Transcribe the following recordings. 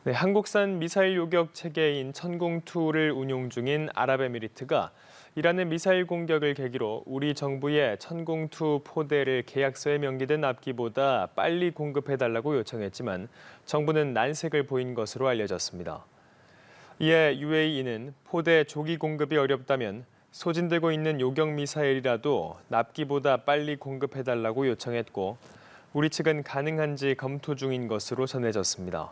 네, 한국산 미사일 요격 체계인 천공2를 운용 중인 아랍에미리트가 이란의 미사일 공격을 계기로 우리 정부에 천공2 포대를 계약서에 명기된 앞기보다 빨리 공급해달라고 요청했지만 정부는 난색을 보인 것으로 알려졌습니다. 이에 UAE는 포대 조기 공급이 어렵다면 소진되고 있는 요격 미사일이라도 납기보다 빨리 공급해달라고 요청했고 우리 측은 가능한지 검토 중인 것으로 전해졌습니다.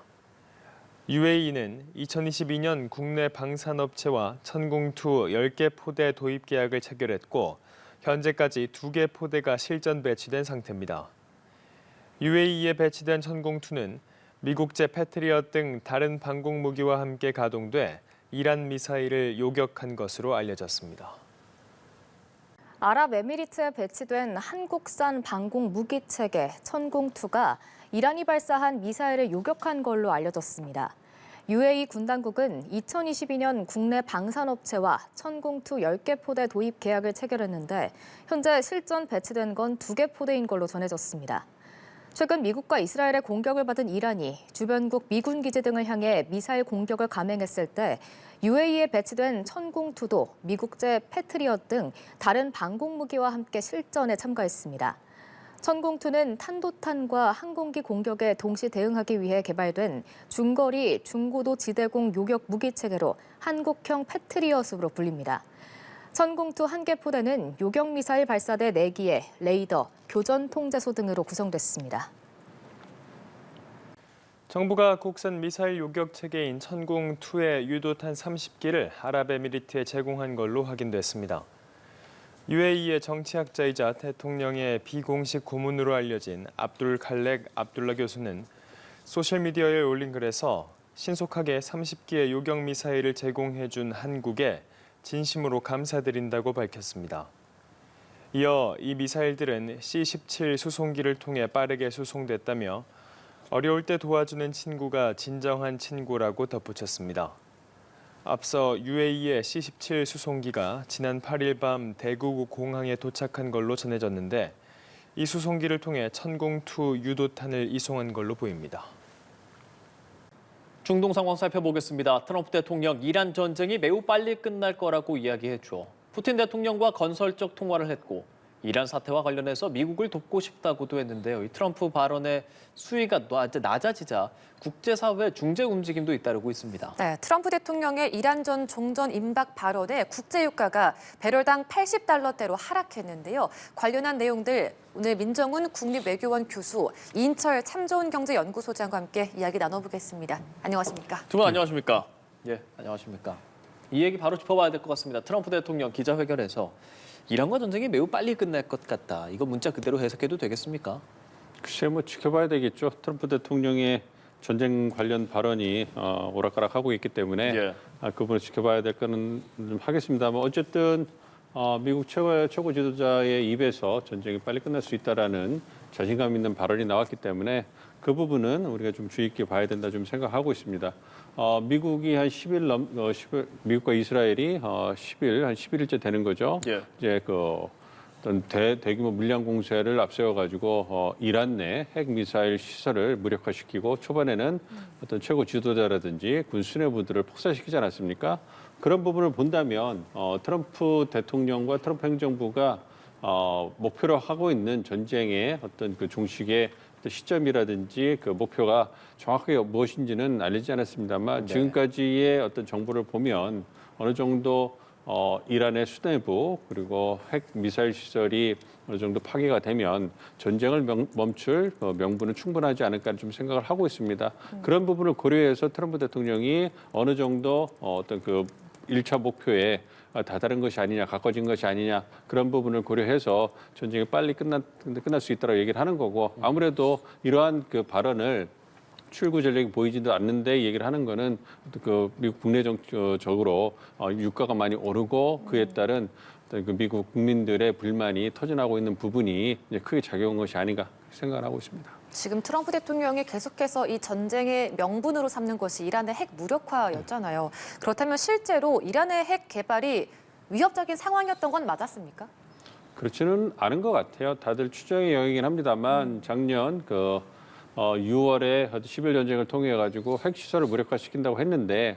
UAE는 2022년 국내 방산업체와 천공2 10개 포대 도입 계약을 체결했고 현재까지 2개 포대가 실전 배치된 상태입니다. UAE에 배치된 천공2는 미국제 패트리엇 등 다른 방공 무기와 함께 가동돼 이란 미사일을 요격한 것으로 알려졌습니다. 아랍에미리트에 배치된 한국산 방공 무기 체계 천공2가 이란이 발사한 미사일을 요격한 걸로 알려졌습니다. UAE 군 당국은 2022년 국내 방산업체와 천공2 10개 포대 도입 계약을 체결했는데 현재 실전 배치된 건 2개 포대인 걸로 전해졌습니다. 최근 미국과 이스라엘의 공격을 받은 이란이 주변국 미군 기지 등을 향해 미사일 공격을 감행했을 때 UAE에 배치된 천공2도 미국제 패트리엇 등 다른 방공 무기와 함께 실전에 참가했습니다. 천공2는 탄도탄과 항공기 공격에 동시 대응하기 위해 개발된 중거리 중고도 지대공 요격 무기 체계로 한국형 패트리엇으로 불립니다. 천공2 1개 포대는 요격 미사일 발사대 4기에 레이더, 교전 통제소 등으로 구성됐습니다. 정부가 국산 미사일 요격 체계인 천공2의 유도탄 30기를 아랍에미리트에 제공한 걸로 확인됐습니다. UAE의 정치학자이자 대통령의 비공식 고문으로 알려진 압둘 칼렉 압둘라 교수는 소셜미디어에 올린 글에서 신속하게 30기의 요격 미사일을 제공해준 한국에 진심으로 감사드린다고 밝혔습니다. 이어 이 미사일들은 C-17 수송기를 통해 빠르게 수송됐다며 어려울 때 도와주는 친구가 진정한 친구라고 덧붙였습니다. 앞서 UAE의 C-17 수송기가 지난 8일 밤 대구 공항에 도착한 걸로 전해졌는데 이 수송기를 통해 천공2 유도탄을 이송한 걸로 보입니다. 중동 상황 살펴보겠습니다. 트럼프 대통령 이란 전쟁이 매우 빨리 끝날 거라고 이야기했죠. 푸틴 대통령과 건설적 통화를 했고 이란 사태와 관련해서 미국을 돕고 싶다고도 했는데요. 이 트럼프 발언의 수위가 낮아지자 국제사회 중재 움직임도 잇따르고 있습니다. 네, 트럼프 대통령의 이란 전 종전 임박 발언에 국제유가가 배럴당 $80대로 하락했는데요. 관련한 내용들 오늘 민정훈 국립외교원 교수, 이인철 참좋은경제연구소장과 함께 이야기 나눠보겠습니다. 안녕하십니까? 두 분 안녕하십니까? 예, 안녕하십니까? 이 얘기 바로 짚어봐야 될 것 같습니다. 트럼프 대통령 기자회견에서 이란과 전쟁이 매우 빨리 끝날 것 같다. 이거 문자 그대로 해석해도 되겠습니까? 글쎄 지켜봐야 되겠죠. 트럼프 대통령의 전쟁 관련 발언이 오락가락하고 있기 때문에 예. 그 부분을 지켜봐야 될 거는 좀 하겠습니다만 어쨌든 미국 최고 지도자의 입에서 전쟁이 빨리 끝날 수 있다라는 자신감 있는 발언이 나왔기 때문에 그 부분은 우리가 좀 주의 있게 봐야 된다 좀 생각하고 있습니다. 미국이 한 10일 미국과 이스라엘이 10일 한 11일째 되는 거죠. 예. 이제 어떤 대규모 물량 공세를 앞세워 가지고 이란 내 핵 미사일 시설을 무력화시키고 초반에는 어떤 최고 지도자라든지 군 수뇌부들을 폭사시키지 않았습니까? 그런 부분을 본다면 트럼프 대통령과 트럼프 행정부가 목표로 하고 있는 전쟁의 어떤 그 종식의 시점이라든지 그 목표가 정확하게 무엇인지는 알리지 않았습니다만 네. 지금까지의 어떤 정보를 보면 어느 정도 이란의 수뇌부 그리고 핵 미사일 시설이 어느 정도 파괴가 되면 전쟁을 멈출 명분은 충분하지 않을까 좀 생각을 하고 있습니다. 그런 부분을 고려해서 트럼프 대통령이 어느 정도 어떤 그 1차 목표에 다다른 것이 아니냐, 가까워진 것이 아니냐 그런 부분을 고려해서 전쟁이 빨리 끝날 수 있다고 얘기를 하는 거고 아무래도 이러한 그 발언을 출구 전략이 보이지도 않는데 얘기를 하는 거는 그 미국 국내적으로 유가가 많이 오르고 그에 따른 그 미국 국민들의 불만이 터져나오고 있는 부분이 이제 크게 작용한 것이 아닌가 생각을 하고 있습니다. 지금 트럼프 대통령이 계속해서 이 전쟁의 명분으로 삼는 것이 이란의 핵 무력화였잖아요. 그렇다면 실제로 이란의 핵 개발이 위협적인 상황이었던 건 맞았습니까? 그렇지는 않은 것 같아요. 다들 추정의 영역이긴 합니다만 작년 6월에 10일 전쟁을 통해 가지고 핵시설을 무력화시킨다고 했는데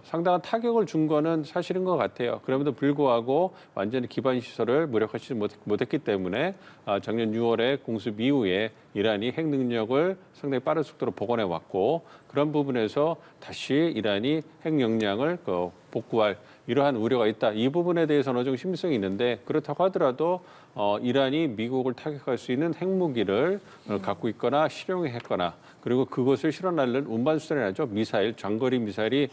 상당한 타격을 준 거는 사실인 것 같아요. 그럼에도 불구하고 완전히 기반 시설을 무력화시키지 못했기 때문에 작년 6월에 공습 이후에 이란이 핵 능력을 상당히 빠른 속도로 복원해 왔고 그런 부분에서 다시 이란이 핵 역량을 복구할 이러한 우려가 있다. 이 부분에 대해서는 어느 정도 신빙성이 있는데 그렇다고 하더라도 이란이 미국을 타격할 수 있는 핵무기를 갖고 있거나 실용했거나 그리고 그것을 실어날는 운반수단이라죠. 미사일, 장거리 미사일이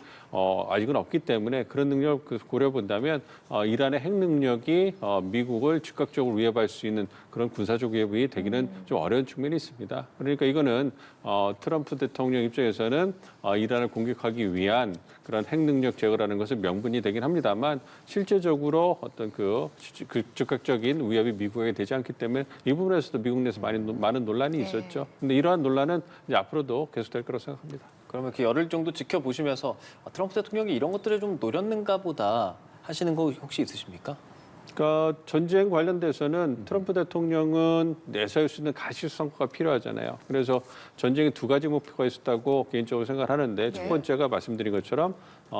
아직은 없기 때문에 그런 능력을 고려본다면 이란의 핵 능력이 미국을 즉각적으로 위협할 수 있는 그런 군사적 위협이 되기는 좀 어려운 측면이 있습니다. 그러니까 이거는 트럼프 대통령 입장에서는 이란을 공격하기 위한 그런 핵 능력 제거라는 것은 명분이 되긴 합니다만 실제적으로 어떤 그 즉각적인 위협이 미국에게 되지 않기 때문에 이 부분에서도 미국 내에서 많은 논란이 있었죠. 근데 이러한 논란은 이제 앞으로도 계속될 거라고 생각합니다. 그러면 이렇게 열흘 정도 지켜보시면서 트럼프 대통령이 이런 것들을 좀 노렸는가 보다 하시는 거 혹시 있으십니까? 그러니까 전쟁 관련돼서는 트럼프 대통령은 내세울 수 있는 가시성과가 필요하잖아요. 그래서 전쟁에 두 가지 목표가 있었다고 개인적으로 생각하는데 첫 번째가 말씀드린 것처럼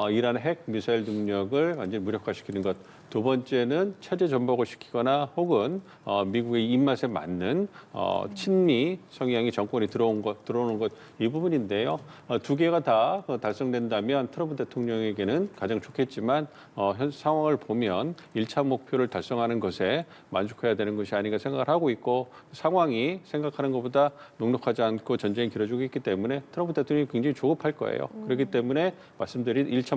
이란의 핵 미사일 능력을 완전히 무력화시키는 것. 두 번째는 체제 전복을 시키거나 혹은 미국의 입맛에 맞는 친미 성향의 정권이 들어오는 것 이 부분인데요. 두 개가 다 달성된다면 트럼프 대통령에게는 가장 좋겠지만 현 상황을 보면 1차 목표를 달성하는 것에 만족해야 되는 것이 아닌가 생각을 하고 있고 상황이 생각하는 것보다 녹록하지 않고 전쟁이 길어지고 있기 때문에 트럼프 대통령이 굉장히 조급할 거예요. 그렇기 때문에 말씀드린 1차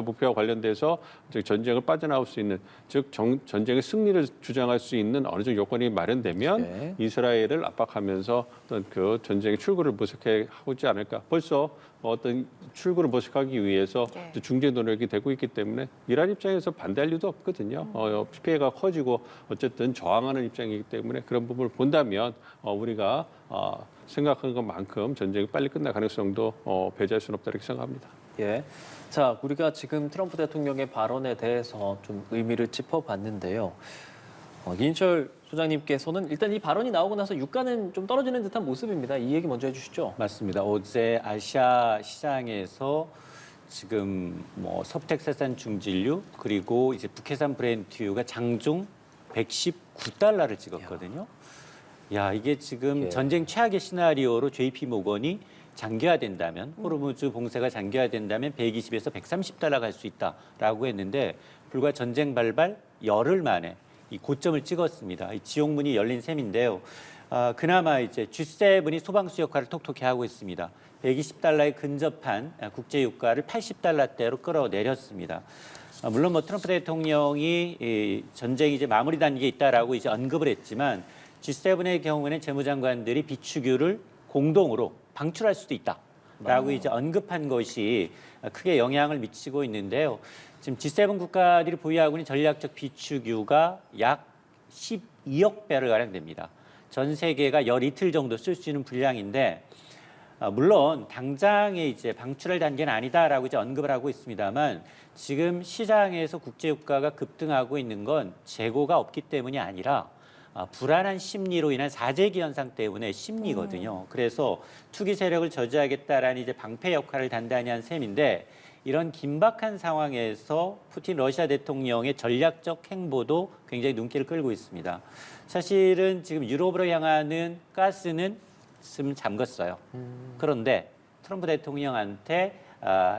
목표와 관련돼서 전쟁을 빠져나올 수 있는 즉 전쟁의 승리를 주장할 수 있는 어느 정도 요건이 마련되면 네. 이스라엘을 압박하면서 어떤 그 전쟁의 출구를 모색해 하지 않을까. 벌써 어떤 출구를 모색하기 위해서 중재 노력이 되고 있기 때문에 이란 입장에서 반대할 이유도 없거든요. 피해가 커지고 어쨌든 저항하는 입장이기 때문에 그런 부분을 본다면 우리가 생각한 것만큼 전쟁이 빨리 끝날 가능성도 배제할 수는 없다 이렇게 생각합니다. 예. 자, 우리가 지금 트럼프 대통령의 발언에 대해서 좀 의미를 짚어봤는데요. 이인철 소장님께서는 일단 이 발언이 나오고 나서 유가는 좀 떨어지는 듯한 모습입니다. 이 얘기 먼저 해주시죠. 맞습니다. 어제 아시아 시장에서 지금 서부텍사스산 중진류 그리고 이제 북해산 브렌트유가 장중 119달러를 찍었거든요. 야, 이게 지금 예. 전쟁 최악의 시나리오로 JP 모건이 장기화된다면 호르무즈 봉쇄가 장기화된다면 120에서 130달러 갈 수 있다라고 했는데 불과 전쟁 발발 열흘 만에 이 고점을 찍었습니다. 이 지옥문이 열린 셈인데요. 그나마 이제 G7이 소방수 역할을 톡톡히 하고 있습니다. 120달러에 근접한 국제 유가를 80달러대로 끌어내렸습니다. 물론 트럼프 대통령이 이 전쟁이 이제 마무리 단계에 있다라고 이제 언급을 했지만 G7의 경우에는 재무장관들이 비축유를 공동으로 방출할 수도 있다라고 이제 언급한 것이 크게 영향을 미치고 있는데요. 지금 G7 국가들이 보유하고 있는 전략적 비축유가 약 12억 배럴가량 됩니다. 전 세계가 열 이틀 정도 쓸 수 있는 분량인데 물론 당장에 이제 방출할 단계는 아니다라고 이제 언급을 하고 있습니다만 지금 시장에서 국제 유가가 급등하고 있는 건 재고가 없기 때문이 아니라 불안한 심리로 인한 사재기 현상 때문에 심리거든요. 그래서 투기 세력을 저지하겠다라는 이제 방패 역할을 단단히 한 셈인데 이런 긴박한 상황에서 푸틴 러시아 대통령의 전략적 행보도 굉장히 눈길을 끌고 있습니다. 사실은 지금 유럽으로 향하는 가스는 지금 잠갔어요. 그런데 트럼프 대통령한테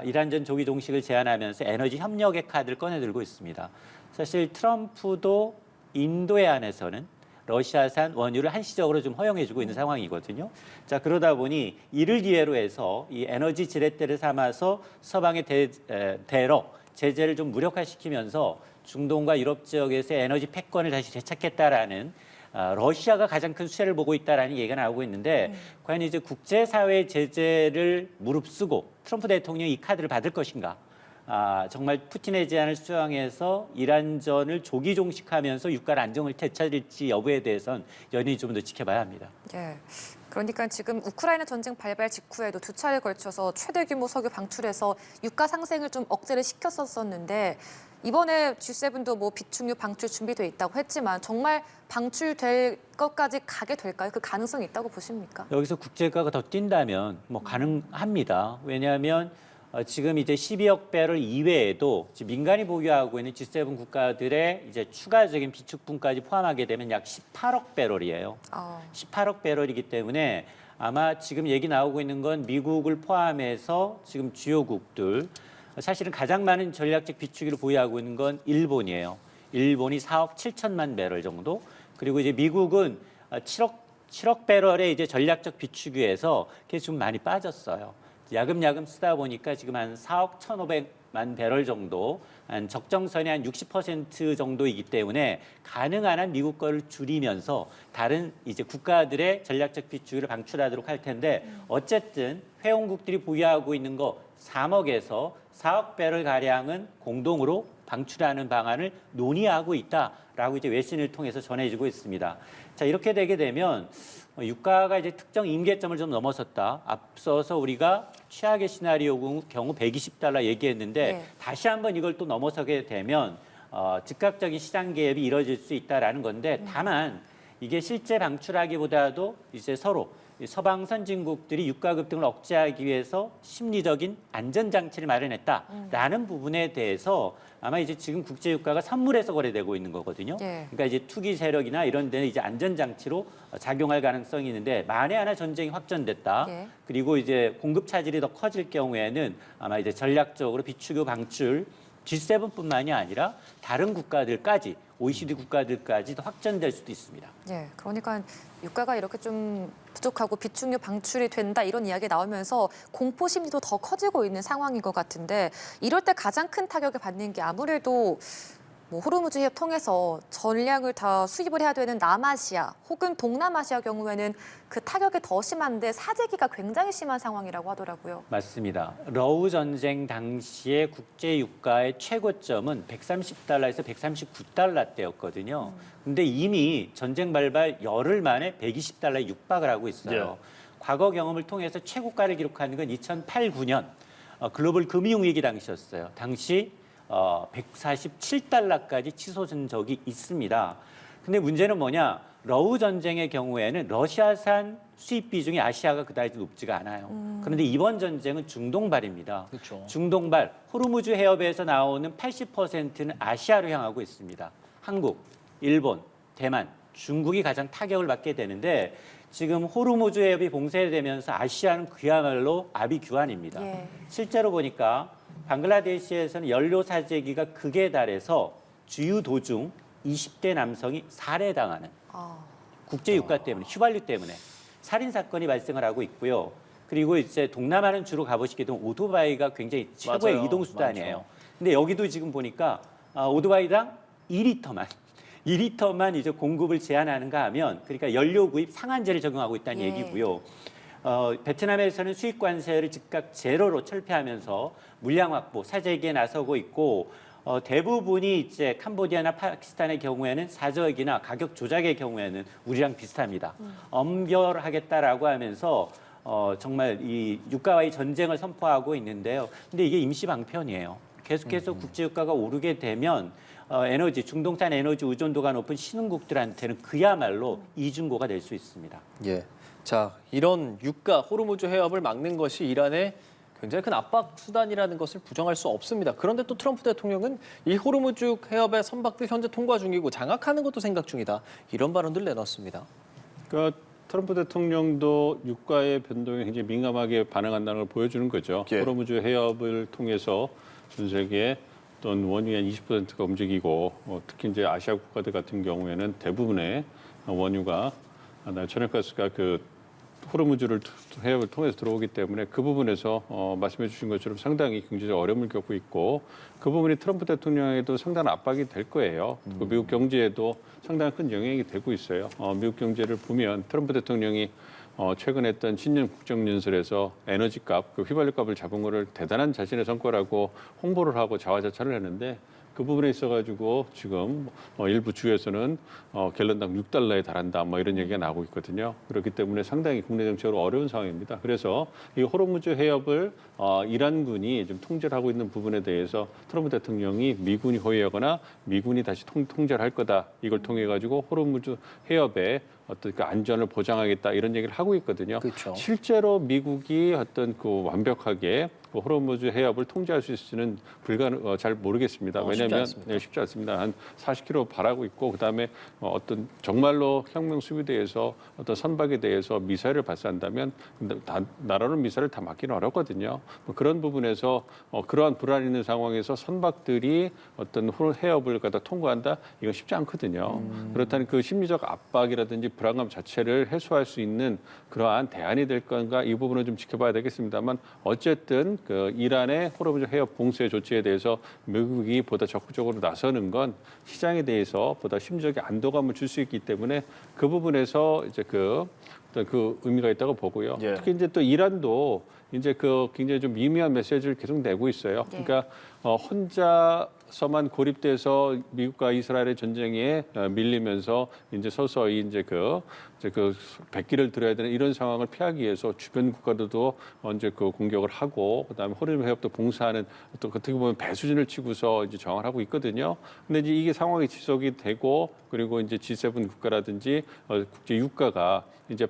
이란전 조기 종식을 제안하면서 에너지 협력의 카드를 꺼내들고 있습니다. 사실 트럼프도 인도에 한해서는 러시아산 원유를 한시적으로 좀 허용해주고 있는 상황이거든요. 자, 그러다 보니 이를 기회로 해서 이 에너지 지렛대를 삼아서 서방의 대러 제재를 좀 무력화시키면서 중동과 유럽 지역에서 에너지 패권을 다시 되찾겠다라는 러시아가 가장 큰 수혜를 보고 있다라는 얘기가 나오고 있는데 과연 이제 국제사회 제재를 무릅쓰고 트럼프 대통령이 이 카드를 받을 것인가? 정말 푸틴의 제안을 수용해서 이란전을 조기 종식하면서 유가를 안정을 되찾을지 여부에 대해서는 연연히 좀 더 지켜봐야 합니다. 예. 그러니까 지금 우크라이나 전쟁 발발 직후에도 두 차례에 걸쳐서 최대 규모 석유 방출해서 유가 상승을 좀 억제를 시켰었는데 이번에 G7도 뭐 비축유 방출 준비돼 있다고 했지만 정말 방출될 것까지 가게 될까요? 그 가능성이 있다고 보십니까? 여기서 국제유가가 더 뛴다면 뭐 가능합니다. 왜냐하면 지금 이제 12억 배럴 이외에도 지금 민간이 보유하고 있는 G7 국가들의 이제 추가적인 비축분까지 포함하게 되면 약 18억 배럴이에요. 18억 배럴이기 때문에 아마 지금 얘기 나오고 있는 건 미국을 포함해서 지금 주요국들, 사실은 가장 많은 전략적 비축유를 보유하고 있는 건 일본이에요. 일본이 4억 7천만 배럴 정도. 그리고 이제 미국은 7억 배럴의 이제 전략적 비축유에서 그게 좀 많이 빠졌어요. 야금야금 쓰다 보니까 지금 한 4억 1,500만 배럴 정도, 한 적정선이 한 60% 정도이기 때문에 가능한 한 미국 거를 줄이면서 다른 이제 국가들의 전략적 비축유를 방출하도록 할 텐데, 어쨌든 회원국들이 보유하고 있는 거 3억에서 4억 배럴 가량은 공동으로 방출하는 방안을 논의하고 있다라고 이제 외신을 통해서 전해지고 있습니다. 자, 이렇게 되게 되면 유가가 이제 특정 임계점을 좀 넘어섰다. 앞서서 우리가 최악의 시나리오 경우 120달러 얘기했는데 네. 다시 한번 이걸 또 넘어서게 되면 즉각적인 시장 개입이 이뤄질 수 있다라는 건데, 다만 이게 실제 방출하기보다도 이제 서로 서방 선진국들이 유가 급등을 억제하기 위해서 심리적인 안전장치를 마련했다라는 부분에 대해서 아마 이제 지금 국제 유가가 선물에서 거래되고 있는 거거든요. 예. 그러니까 이제 투기 세력이나 이런 데는 이제 안전장치로 작용할 가능성이 있는데, 만에 하나 전쟁이 확전됐다. 예. 그리고 이제 공급 차질이 더 커질 경우에는 아마 이제 전략적으로 비축유 방출 G7뿐만이 아니라 다른 국가들까지, OECD 국가들까지도 확전될 수도 있습니다. 예, 그러니까 유가가 이렇게 좀 부족하고 비축유 방출이 된다 이런 이야기 나오면서 공포 심리도 더 커지고 있는 상황인 것 같은데, 이럴 때 가장 큰 타격을 받는 게 아무래도 뭐 호르무즈 해협 통해서 전량을 다 수입을 해야 되는 남아시아 혹은 동남아시아 경우에는 그 타격이 더 심한데 사재기가 굉장히 심한 상황이라고 하더라고요. 맞습니다. 러우 전쟁 당시의 국제 유가의 최고점은 130달러에서 139달러대였거든요. 근데 이미 전쟁 발발 열흘 만에 120달러에 육박을 하고 있어요. 과거 경험을 통해서 최고가를 기록하는 건 2008, 9년 글로벌 금융위기 당시였어요. 당시 147달러까지 치솟은 적이 있습니다. 근데 문제는 뭐냐? 러우 전쟁의 경우에는 러시아산 수입 비중이 아시아가 그다지 높지가 않아요. 그런데 이번 전쟁은 중동발입니다. 그렇죠. 중동발, 호르무즈 해협에서 나오는 80%는 아시아로 향하고 있습니다. 한국, 일본, 대만, 중국이 가장 타격을 받게 되는데, 지금 호르무즈 해협이 봉쇄되면서 아시아는 그야말로 아비규환입니다. 예. 실제로 보니까 방글라데시에서는 연료 사재기가 극에 달해서 주유 도중 20대 남성이 살해당하는, 국제 유가 때문에, 휘발유 때문에 살인 사건이 발생을 하고 있고요. 그리고 이제 동남아는 주로 가보시게 되면 오토바이가 굉장히 최고의 맞아요. 이동 수단이에요. 많죠. 근데 여기도 지금 보니까 오토바이당 2리터만 이제 공급을 제한하는가 하면, 그러니까 연료 구입 상한제를 적용하고 있다는 예. 얘기고요. 베트남에서는 수입 관세를 즉각 제로로 철폐하면서 물량 확보, 사재기에 나서고 있고, 대부분이 이제 캄보디아나 파키스탄의 경우에는 사저기나 가격 조작의 경우에는 우리랑 비슷합니다. 엄결하겠다라고 하면서 정말 이 유가와의 전쟁을 선포하고 있는데요. 근데 이게 임시 방편이에요. 계속해서 국제 유가가 오르게 되면 에너지, 중동산 에너지 의존도가 높은 신흥국들한테는 그야말로 이중고가 될 수 있습니다. 예. 자, 이런 유가 호르무즈 해협을 막는 것이 이란의 굉장히 큰 압박 수단이라는 것을 부정할 수 없습니다. 그런데 또 트럼프 대통령은 이 호르무즈 해협의 선박들 현재 통과 중이고 장악하는 것도 생각 중이다. 이런 발언들을 내놨습니다. 그러니까 트럼프 대통령도 유가의 변동에 굉장히 민감하게 반응한다는 걸 보여주는 거죠. 예. 호르무즈 해협을 통해서 전 세계에 어떤 원유의 한 20%가 움직이고, 특히 이제 아시아 국가들 같은 경우에는 대부분의 원유가 천연가스가 그 호르무즈를 해협을 통해서 들어오기 때문에 그 부분에서 말씀해 주신 것처럼 상당히 경제적 어려움을 겪고 있고, 그 부분이 트럼프 대통령에도 상당한 압박이 될 거예요. 그 미국 경제에도 상당히 큰 영향이 되고 있어요. 미국 경제를 보면 트럼프 대통령이 최근에 했던 신년 국정연설에서 에너지값, 그 휘발유값을 잡은 거를 대단한 자신의 성과라고 홍보를 하고 자화자찬을 했는데, 그 부분에 있어가지고 지금 일부 주에서는 갤런당 6달러에 달한다 뭐 이런 얘기가 나오고 있거든요. 그렇기 때문에 상당히 국내 정치적으로 어려운 상황입니다. 그래서 이 호르무즈 해협을 이란군이 좀 통제를 하고 있는 부분에 대해서 트럼프 대통령이 미군이 호위하거나 미군이 다시 통제를 할 거다. 이걸 통해 가지고 호르무즈 해협의 어떤 그 안전을 보장하겠다 이런 얘기를 하고 있거든요. 그렇죠. 실제로 미국이 어떤 그 완벽하게 그 호르무즈 해협을 통제할 수 있을지는 잘 모르겠습니다. 쉽지 왜냐하면 않습니다. 쉽지 않습니다. 한 40km 바라고 있고 그다음에 어떤 정말로 혁명 수비대에서 어떤 선박에 대해서 미사일을 발사한다면 나라는 미사일을 다 막기는 어렵거든요. 뭐 그런 부분에서 그러한 불안 있는 상황에서 선박들이 어떤 해협을 갖다 통과한다 이건 쉽지 않거든요. 그렇다면 그 심리적 압박이라든지 불안감 자체를 해소할 수 있는 그러한 대안이 될 건가 이 부분은 좀 지켜봐야 되겠습니다만 어쨌든 그 이란의 호르무즈 해협 봉쇄 조치에 대해서 미국이 보다 적극적으로 나서는 건 시장에 대해서 보다 심리적인 안도감을 줄 수 있기 때문에 그 부분에서 이제 그 의미가 있다고 보고요. 예. 특히 이제 또 이란도 이제 그 굉장히 좀 미미한 메시지를 계속 내고 있어요. 예. 그러니까 혼자서만 고립돼서 미국과 이스라엘의 전쟁에 밀리면서 이제 서서히 이제 그 백기를 들어야 되는 이런 상황을 피하기 위해서 주변 국가들도 이제 그 공격을 하고 그다음에 호르무즈 해협도 봉사하는 또 어떻게 보면 배수진을 치고서 이제 저항을 하고 있거든요. 근데 이제 이게 상황이 지속이 되고 그리고 이제 G7 국가라든지 국제 유가가 이제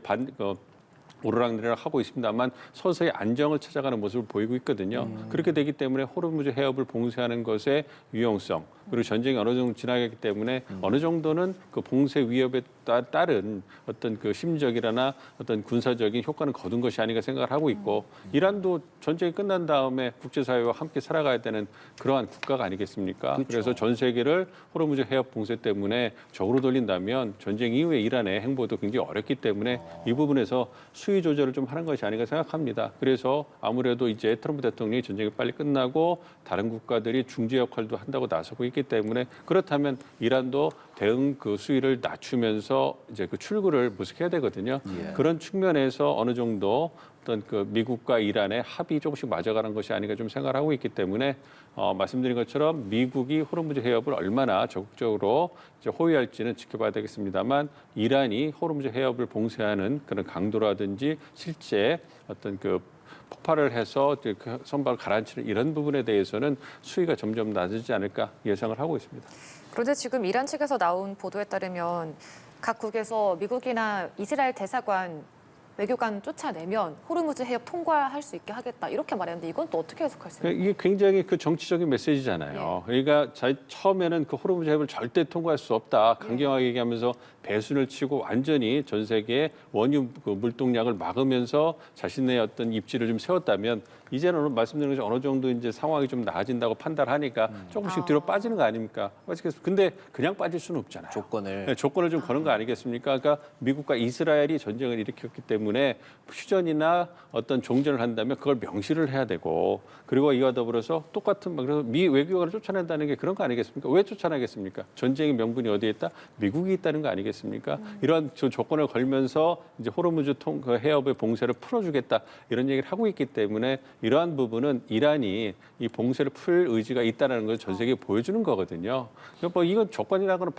오르락내리락 하고 있습니다만 서서히 안정을 찾아가는 모습을 보이고 있거든요. 그렇게 되기 때문에 호르무즈 해협을 봉쇄하는 것의 유용성 그리고 전쟁이 어느 정도 지나갔기 때문에 어느 정도는 그 봉쇄 위협에 따른 어떤 그 심리적이나 어떤 군사적인 효과는 거둔 것이 아닌가 생각을 하고 있고 이란도 전쟁이 끝난 다음에 국제사회와 함께 살아가야 되는 그러한 국가가 아니겠습니까? 그렇죠. 그래서 전 세계를 호르무즈 해협 봉쇄 때문에 적으로 돌린다면 전쟁 이후에 이란의 행보도 굉장히 어렵기 때문에 이 부분에서 수위 조절을 좀 하는 것이 아닌가 생각합니다. 그래서 아무래도 이제 트럼프 대통령이 전쟁이 빨리 끝나고 다른 국가들이 중재 역할도 한다고 나서고 있기 때문에 그렇다면 이란도 대응 그 수위를 낮추면서 이제 그 출구를 모색해야 되거든요. 예. 그런 측면에서 어느 정도 어떤 그 미국과 이란의 합이 조금씩 맞아가는 것이 아닌가 좀 생각을 하고 있기 때문에 말씀드린 것처럼 미국이 호르무즈 해협을 얼마나 적극적으로 이제 호위할지는 지켜봐야 되겠습니다만 이란이 호르무즈 해협을 봉쇄하는 그런 강도라든지 실제 어떤 그 폭발을 해서 그 선박을 가라앉히는 이런 부분에 대해서는 수위가 점점 낮아지지 않을까 예상을 하고 있습니다. 그런데 지금 이란 측에서 나온 보도에 따르면 각국에서 미국이나 이스라엘 대사관 외교관 쫓아내면 호르무즈 해협 통과할 수 있게 하겠다 이렇게 말했는데 이건 또 어떻게 해석할 수 있나요? 이게 굉장히 그 정치적인 메시지잖아요. 그러니까 처음에는 그 호르무즈 해협을 절대 통과할 수 없다 강경하게 얘기하면서 배순을 치고 완전히 전 세계의 원유 그 물동량을 막으면서 자신의 어떤 입지를 좀 세웠다면 이제는 말씀드린 것처럼 어느 정도 이제 상황이 좀 나아진다고 판단하니까 조금씩 뒤로 빠지는 거 아닙니까? 근데 그냥 빠질 수는 없잖아요. 조건을 좀 거는 거 아니겠습니까? 그러니까 미국과 이스라엘이 전쟁을 일으켰기 때문에 휴전이나 어떤 종전을 한다면 그걸 명시를 해야 되고 그리고 이와 더불어서 똑같은 그래서 미 외교관을 쫓아낸다는 게 그런 거 아니겠습니까? 왜 쫓아내겠습니까? 전쟁의 명분이 어디에 있다? 미국이 있다는 거 아니겠습니까? 이런 조건을 걸면서 이제 호르무즈 그 해협의 봉쇄를 풀어주겠다 이런 얘기를 하고 있기 때문에 이러한 부분은 이란이 이 봉쇄를 풀 의지가 있다는 걸 전 세계에 보여주는 거거든요. 그러니까 뭐 이건 조건이라고는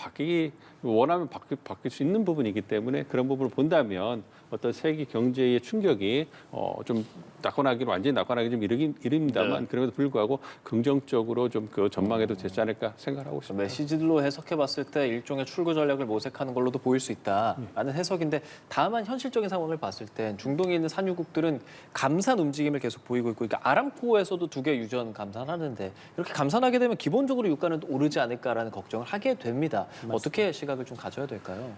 원하면 바뀔 수 있는 부분이기 때문에 그런 부분을 본다면 어떤 세계 경제의 충격이 좀 완전히 낙관하기 좀 이릅니다만 그럼에도 불구하고 긍정적으로 좀 그 전망해도 되지 않을까 생각하고 있습니다. 메시지로 해석해봤을 때 일종의 출구 전략을 모색하는 걸로도 보일 수 있다라는 해석인데 다만 현실적인 상황을 봤을 땐 중동에 있는 산유국들은 감산 움직임을 계속 보이고 있고 그러니까 아람코에서도 2개 유전 감산하는데 이렇게 감산하게 되면 기본적으로 유가는 오르지 않을까라는 걱정을 하게 됩니다. 맞습니다. 어떻게 시각을 좀 가져야 될까요?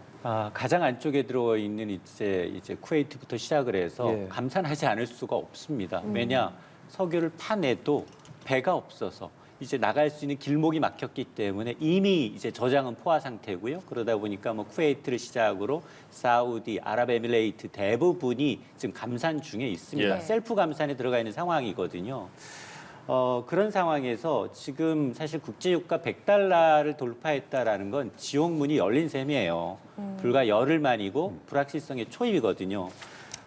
가장 안쪽에 들어있는 이제 쿠웨이트부터 시작을 해서 감산하지 않을 수가 없습니다. 왜냐 석유를 파내도 배가 없어서 이제 나갈 수 있는 길목이 막혔기 때문에 이미 이제 저장은 포화 상태고요. 그러다 보니까 뭐 쿠웨이트를 시작으로 사우디, 아랍에미레이트 대부분이 지금 감산 중에 있습니다. 셀프 감산에 들어가 있는 상황이거든요. 그런 상황에서 지금 사실 국제유가 100달러를 돌파했다라는 건 지옥문이 열린 셈이에요. 불과 열흘 만이고 불확실성의 초입이거든요.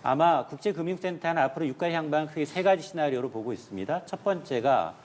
아마 국제금융센터는 앞으로 유가 향방 크게 3가지 시나리오로 보고 있습니다. 첫 번째가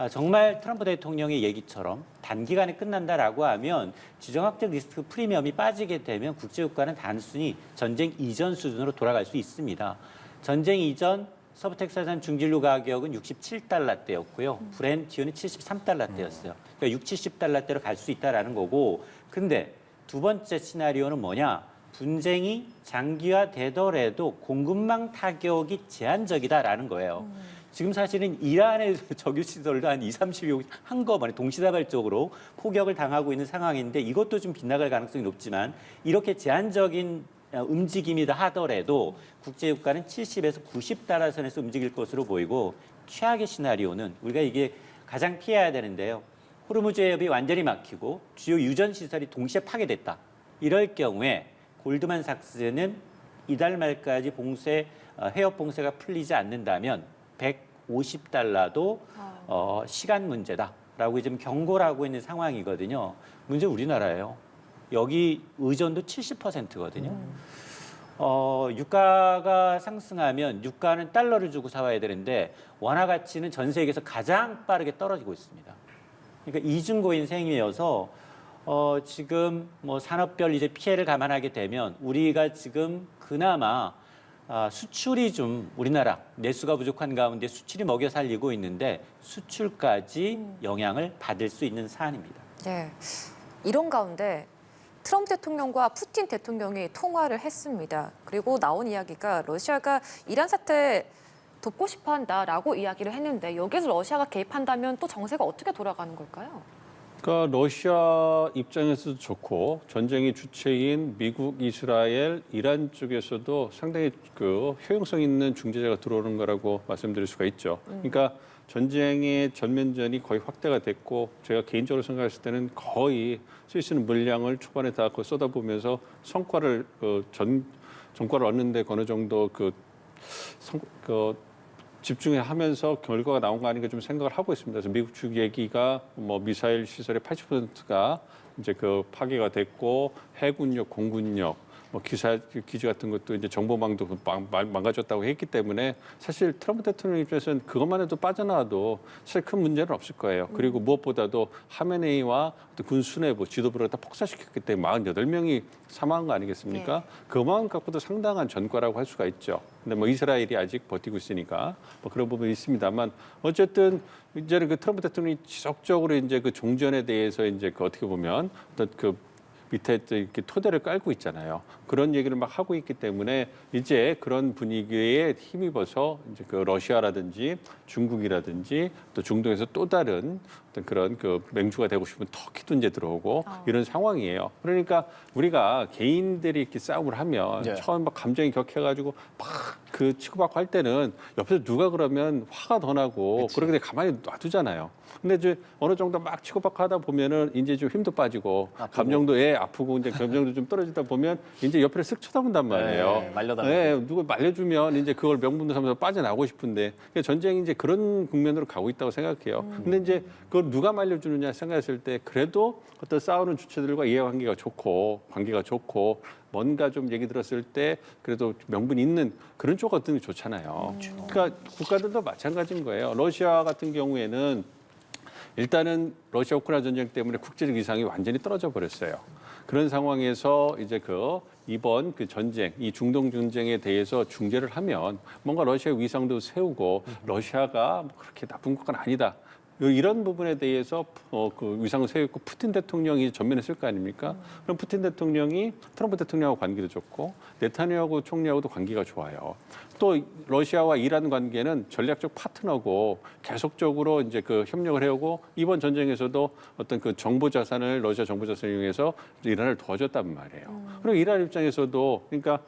정말 트럼프 대통령의 얘기처럼 단기간에 끝난다라고 하면 지정학적 리스크 프리미엄이 빠지게 되면 국제유가는 단순히 전쟁 이전 수준으로 돌아갈 수 있습니다. 전쟁 이전 서부텍사산 중진류 가격은 67달러대였고요. 브렌티유는 73달러대였어요. 그러니까 60, 70달러대로 갈 수 있다라는 거고. 근데 두 번째 시나리오는 뭐냐? 분쟁이 장기화되더라도 공급망 타격이 제한적이다라는 거예요. 지금 사실은 이란의 석유시설도 한 20, 30여 한꺼번에 동시다발적으로 포격을 당하고 있는 상황인데 이것도 좀 빗나갈 가능성이 높지만 이렇게 제한적인 움직임이다 하더라도 국제유가는 70에서 90달러 선에서 움직일 것으로 보이고 최악의 시나리오는 우리가 이게 가장 피해야 되는데요. 호르무즈 해협이 완전히 막히고 주요 유전 시설이 동시에 파괴됐다. 이럴 경우에 골드만삭스는 이달 말까지 해협 봉쇄가 풀리지 않는다면 150달러도 시간 문제다라고 지금 경고를 하고 있는 상황이거든요. 문제 우리나라예요. 여기 의존도 70%거든요. 유가가 상승하면 유가는 달러를 주고 사와야 되는데 원화 가치는 전 세계에서 가장 빠르게 떨어지고 있습니다. 그러니까 이중고인 셈이어서 지금 뭐 산업별 이제 피해를 감안하게 되면 우리가 지금 그나마 수출이 좀 우리나라 내수가 부족한 가운데 수출이 먹여 살리고 있는데 수출까지 영향을 받을 수 있는 사안입니다. 네, 이런 가운데 트럼프 대통령과 푸틴 대통령이 통화를 했습니다. 그리고 나온 이야기가 러시아가 이란 사태 돕고 싶어 한다라고 이야기를 했는데 여기서 러시아가 개입한다면 또 정세가 어떻게 돌아가는 걸까요? 그러니까 러시아 입장에서도 좋고 전쟁의 주체인 미국, 이스라엘, 이란 쪽에서도 상당히 그 효용성 있는 중재자가 들어오는 거라고 말씀드릴 수가 있죠. 그러니까 전쟁의 전면전이 거의 확대가 됐고 제가 개인적으로 생각했을 때는 거의 스위스는 물량을 초반에 다 쏟아보면서 성과를 전과를 얻는데 어느 정도 집중하면서 결과가 나온 거 아닌가 좀 생각을 하고 있습니다. 그래서 미국 측 얘기가 뭐 미사일 시설의 80%가 이제 파괴가 됐고 해군력, 공군력, 뭐 기지 같은 것도 이제 정보망도 망가졌다고 했기 때문에 사실 트럼프 대통령 입장에서는 그것만 해도 빠져나와도 사실 큰 문제는 없을 거예요. 그리고 무엇보다도 하메네이와 군 수뇌부 지도부를 다 폭사시켰기 때문에 48명이 사망한 거 아니겠습니까? 그것만 갖고도 상당한 전과라고 할 수가 있죠. 근데 뭐 이스라엘이 아직 버티고 있으니까 뭐 그런 부분이 있습니다만 어쨌든 이제는 트럼프 대통령이 지속적으로 이제 종전에 대해서 이제 어떻게 보면 어떤 밑에 이렇게 토대를 깔고 있잖아요. 그런 얘기를 막 하고 있기 때문에 이제 그런 분위기에 힘입어서 이제 러시아라든지 중국이라든지 또 중동에서 또 다른 어떤 그런 맹주가 되고 싶은 터키도 이제 들어오고 이런 상황이에요. 그러니까 우리가 개인들이 이렇게 싸움을 하면 처음 막 감정이 격해가지고 막 치고받고 할 때는 옆에서 누가 그러면 화가 더 나고 그렇게 가만히 놔두잖아요. 근데 이제 어느 정도 막 치고받고 하다 보면은 이제 좀 힘도 빠지고 감정도 아프고 이제 감정도 좀 떨어지다 보면 이제 옆에 쓱 쳐다본단 말이에요. 말려달라고. 누가 말려주면 이제 그걸 명분도 삼아서 빠져나오고 싶은데 전쟁이 이제 그런 국면으로 가고 있다고 생각해요. 근데 이제 그걸 누가 말려주느냐 생각했을 때 그래도 어떤 싸우는 주체들과 이해관계가 좋고 관계가 좋고 뭔가 좀 얘기 들었을 때 그래도 명분 있는 그런 쪽 어떤 게 좋잖아요. 그러니까 국가들도 마찬가지인 거예요. 러시아 같은 경우에는 일단은 러시아 우크라이나 전쟁 때문에 국제적 위상이 완전히 떨어져 버렸어요. 그런 상황에서 이제 이번 전쟁, 이 중동 전쟁에 대해서 중재를 하면 뭔가 러시아의 위상도 세우고 러시아가 그렇게 나쁜 국가는 아니다. 이런 부분에 대해서 위상을 세우고 푸틴 대통령이 전면에 쓸 거 아닙니까? 그럼 푸틴 대통령이 트럼프 대통령하고 관계도 좋고 네타냐후 총리하고도 관계가 좋아요. 또 러시아와 이란 관계는 전략적 파트너고 계속적으로 이제 협력을 해오고 이번 전쟁에서도 어떤 정보 자산을 러시아 정보 자산을 이용해서 이란을 도와줬단 말이에요. 그리고 이란 입장에서도 그러니까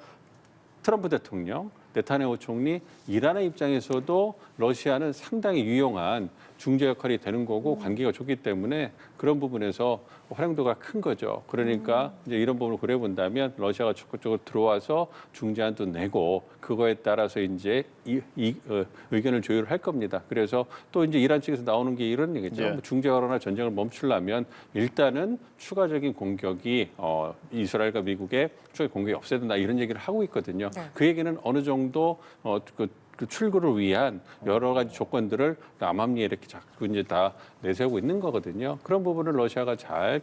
트럼프 대통령, 네타냐후 총리, 이란의 입장에서도 러시아는 상당히 유용한 중재 역할이 되는 거고 관계가 좋기 때문에 그런 부분에서 활용도가 큰 거죠. 그러니까 이제 이런 부분을 고려해 본다면 러시아가 적극적으로 들어와서 중재안도 내고 그거에 따라서 이제 의견을 조율할 겁니다. 그래서 또 이제 이란 측에서 나오는 게 이런 얘기죠. 뭐 중재하거나 전쟁을 멈추려면 일단은 추가적인 공격이 이스라엘과 미국의 추가 공격이 없어야 된다 이런 얘기를 하고 있거든요. 그 얘기는 어느 정도 출구를 위한 여러 가지 조건들을 남한리에 이렇게 자꾸 이제 다 내세우고 있는 거거든요. 그런 부분을 러시아가 잘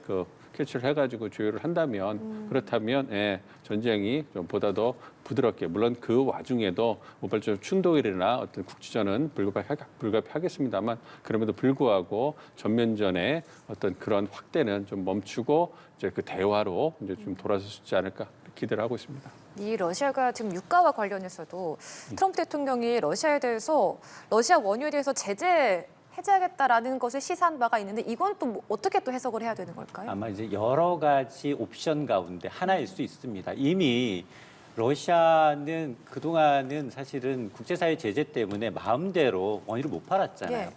캐치를 해가지고 조율을 한다면 그렇다면 전쟁이 좀 보다 더 부드럽게 물론 그 와중에도 우발적 충돌이나 어떤 국지전은 불가피하겠습니다만 그럼에도 불구하고 전면전의 어떤 그런 확대는 좀 멈추고 이제 그 대화로 이제 좀 돌아설 수 있지 않을까 기대를 하고 있습니다. 이 러시아가 지금 유가와 관련해서도 트럼프 대통령이 러시아에 대해서 러시아 원유에 대해서 제재 해제하겠다라는 것을 시사한 바가 있는데 이건 또 어떻게 또 해석을 해야 되는 걸까요? 아마 이제 여러 가지 옵션 가운데 하나일 수 있습니다. 이미 러시아는 그동안은 사실은 국제사회 제재 때문에 마음대로 원유를 못 팔았잖아요.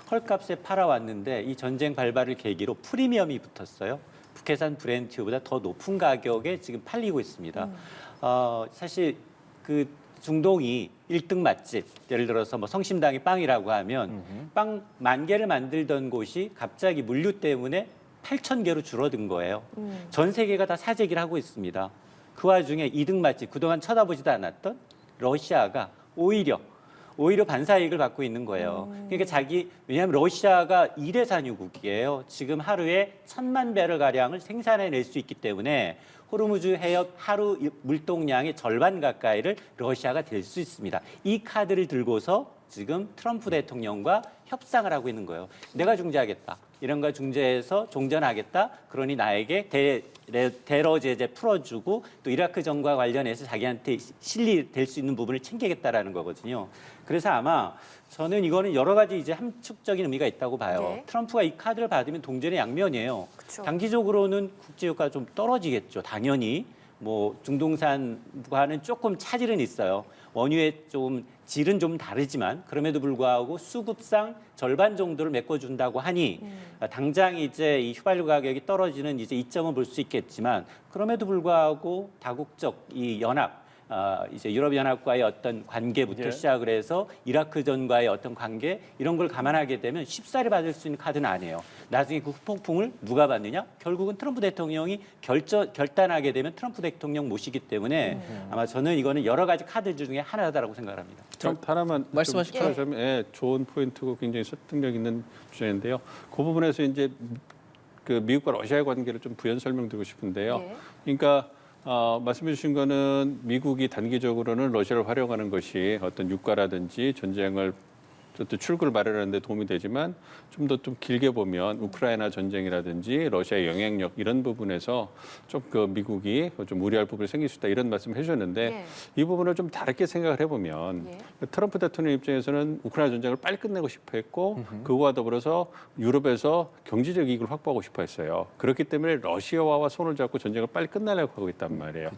헐값에 팔아왔는데 이 전쟁 발발을 계기로 프리미엄이 붙었어요. 북해산 브렌트보다 더 높은 가격에 지금 팔리고 있습니다. 사실 그 중동이 1등 맛집, 예를 들어서 뭐 성심당의 빵이라고 하면 빵 10,000개를 만들던 곳이 갑자기 물류 때문에 8,000개로 줄어든 거예요. 전 세계가 다 사재기를 하고 있습니다. 그 와중에 2등 맛집, 그동안 쳐다보지도 않았던 러시아가 오히려 반사이익을 받고 있는 거예요. 그러니까 왜냐하면 러시아가 2대 산유국이에요. 지금 하루에 1,000만 배럴 가량을 생산해낼 수 있기 때문에 호르무즈 해협 하루 물동량의 절반 가까이를 러시아가 될 수 있습니다. 이 카드를 들고서 지금 트럼프 대통령과 협상을 하고 있는 거예요. 내가 중재하겠다. 이런 거 중재해서 종전하겠다. 그러니 나에게 테러 제재 풀어주고 또 이라크 전과 관련해서 자기한테 실리될 수 있는 부분을 챙기겠다라는 거거든요. 그래서 아마 저는 이거는 여러 가지 이제 함축적인 의미가 있다고 봐요. 네. 트럼프가 이 카드를 받으면 동전의 양면이에요. 그쵸. 단기적으로는 국제유가가 좀 떨어지겠죠. 당연히 뭐 중동산과는 조금 차질은 있어요. 원유의 좀 질은 좀 다르지만 그럼에도 불구하고 수급상 절반 정도를 메꿔준다고 하니 당장 이제 이 휘발유 가격이 떨어지는 이제 이점은 볼 수 있겠지만 그럼에도 불구하고 다국적 이 연합 이제 유럽연합과의 어떤 관계부터 시작을 해서 이라크전과의 어떤 관계 이런 걸 감안하게 되면 쉽사리 받을 수 있는 카드는 아니에요. 나중에 그 후폭풍을 누가 받느냐? 결국은 트럼프 대통령이 결단하게 되면 트럼프 대통령 모시기 때문에 아마 저는 이거는 여러 가지 카드 중에 하나다라고 생각합니다. 하나만 말씀하실까요? 좋은 포인트고 굉장히 설득력 있는 주제인데요. 그 부분에서 이제 그 미국과 러시아의 관계를 좀 부연 설명드리고 싶은데요. 예. 그러니까 말씀해 주신 거는 미국이 단기적으로는 러시아를 활용하는 것이 어떤 유가라든지 전쟁을 어떤 출구를 마련하는 데 도움이 되지만 좀 더 좀 길게 보면 우크라이나 전쟁이라든지 러시아의 영향력 이런 부분에서 좀 그 미국이 좀 우려할 부분이 생길 수 있다 이런 말씀을 해주셨는데 예. 이 부분을 좀 다르게 생각을 해보면 예. 트럼프 대통령 입장에서는 우크라이나 전쟁을 빨리 끝내고 싶어 했고 그거와 더불어서 유럽에서 경제적 이익을 확보하고 싶어 했어요. 그렇기 때문에 러시아와 손을 잡고 전쟁을 빨리 끝내려고 하고 있단 말이에요.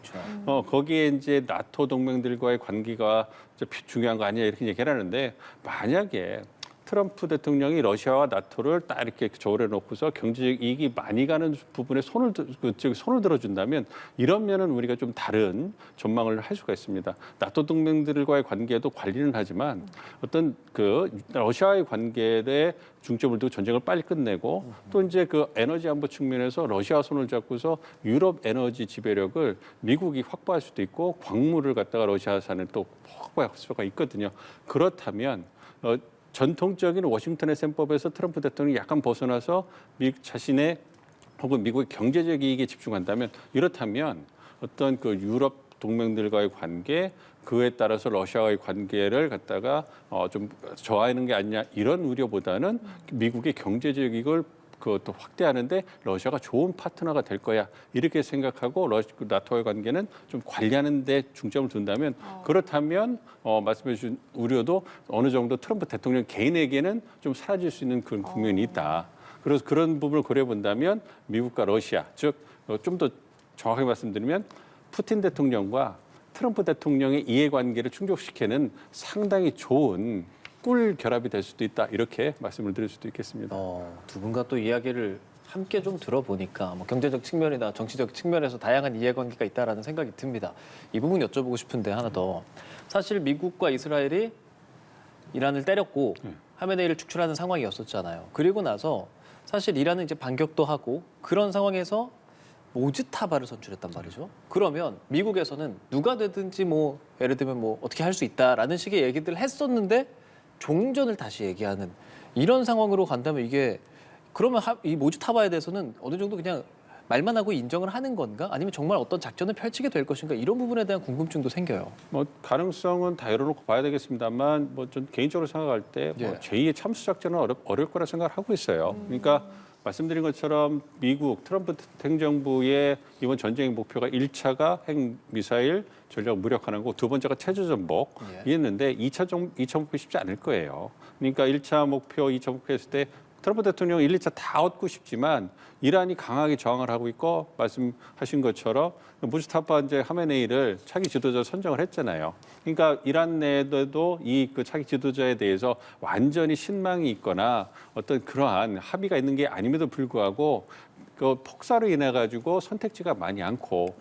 거기에 이제 나토 동맹들과의 관계가 중요한 거 아니냐 이렇게 얘기를 하는데 만약에 트럼프 대통령이 러시아와 나토를 딱 이렇게 저울에 놓고서 경제적 이익이 많이 가는 부분에 손을 들어준다면 이런 면은 우리가 좀 다른 전망을 할 수가 있습니다. 나토 동맹들과의 관계도 관리는 하지만 어떤 그 러시아와의 관계에 중점을 두고 전쟁을 빨리 끝내고 또 이제 그 에너지 안보 측면에서 러시아와 손을 잡고서 유럽 에너지 지배력을 미국이 확보할 수도 있고 광물을 갖다가 러시아산을 또 확보할 수가 있거든요. 그렇다면 전통적인 워싱턴의 셈법에서 트럼프 대통령이 약간 벗어나서 미국 자신의 혹은 미국의 경제적 이익에 집중한다면 이렇다면 어떤 그 유럽 동맹들과의 관계 그에 따라서 러시아와의 관계를 갖다가 좀 저하하는 게 아니냐 이런 우려보다는 미국의 경제적 이익을 그것도 확대하는데 러시아가 좋은 파트너가 될 거야 이렇게 생각하고 나토와의 관계는 좀 관리하는 데 중점을 둔다면 그렇다면 말씀해 주신 우려도 어느 정도 트럼프 대통령 개인에게는 좀 사라질 수 있는 그런 국면이 있다. 그래서 그런 부분을 고려해 본다면 미국과 러시아 즉 좀 더 정확하게 말씀드리면 푸틴 대통령과 트럼프 대통령의 이해관계를 충족시키는 상당히 좋은 꿀 결합이 될 수도 있다 이렇게 말씀을 드릴 수도 있겠습니다. 두 분과 또 이야기를 함께 좀 들어보니까 뭐 경제적 측면이나 정치적 측면에서 다양한 이해관계가 있다라는 생각이 듭니다. 이 부분 여쭤보고 싶은데 하나 더. 사실 미국과 이스라엘이 이란을 때렸고 하메네이를 축출하는 상황이었었잖아요. 그리고 나서 사실 이란은 이제 반격도 하고 그런 상황에서 모즈타바를 선출했단 말이죠. 그러면 미국에서는 누가 되든지 뭐 예를 들면 뭐 어떻게 할 수 있다라는 식의 얘기들을 했었는데 종전을 다시 얘기하는 이런 상황으로 간다면 이게 그러면 이 모즈타바에 대해서는 어느 정도 그냥 말만 하고 인정을 하는 건가? 아니면 정말 어떤 작전을 펼치게 될 것인가? 이런 부분에 대한 궁금증도 생겨요. 뭐 가능성은 다 열어놓고 봐야 되겠습니다만 뭐 좀 개인적으로 생각할 때 뭐 예. 제2의 참수 작전은 어려울 거라 생각을 하고 있어요. 그러니까 말씀드린 것처럼 미국 트럼프 행정부의 이번 전쟁의 목표가 1차가 핵미사일 전략 무력화하는 거고 두 번째가 체제 전복 예. 이었는데 2차 목표 쉽지 않을 거예요. 그러니까 1차 목표, 2차 목표 했을 때 트럼프 대통령은 1, 2차 다 얻고 싶지만 이란이 강하게 저항을 하고 있고 말씀하신 것처럼 무스타파 이제 하메네이를 차기 지도자 선정을 했잖아요. 그러니까 이란 내에도 이 그 차기 지도자에 대해서 완전히 신망이 있거나 어떤 그러한 합의가 있는 게 아님에도 불구하고 그 폭사로 인해 가지고 선택지가 많지 않고